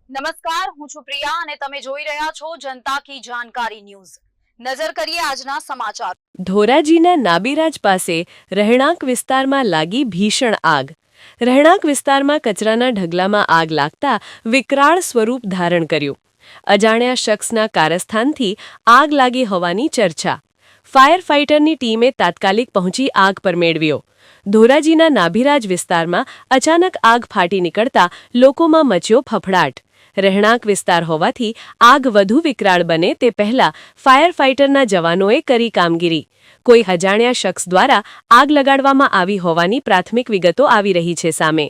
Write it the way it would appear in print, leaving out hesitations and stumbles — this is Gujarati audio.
નમસ્કાર, હું છું પ્રિયા અને તમે જોઈ રહ્યા છો જનતા કી જાણકારી ન્યૂઝ। નજર કરીએ આજના સમાચાર। ધોરાજીના નાબીરાજ પાસે રહેણાંક વિસ્તારમાં લાગી ભીષણ આગ। રહેણાંક વિસ્તારમાં કચરાના ઢગલામાં આગ લાગતા વિકરાળ સ્વરૂપ ધારણ કર્યું। અજાણ્યા શખ્સના કારસ્થાનથી આગ લાગી હોવાની ચર્ચા। ફાયર ફાઇટરની ટીમે તાત્કાલિક પહોંચી આગ પર મેળવ્યો। ધોરાજીના નાભીરાજ વિસ્તારમાં અચાનક આગ ફાટી નીકળતા લોકોમાં મચ્યો ફફડાટ। રહેણાંક વિસ્તાર હોવાથી આગ વધુ વિકરાળ બને તે પહેલા ફાયર ફાઇટરના જવાનોએ કરી કામગીરી। કોઈ અજાણ્યા શખ્સ દ્વારા આગ લગાડવામાં આવી હોવાની પ્રાથમિક વિગતો આવી રહી છે સામે।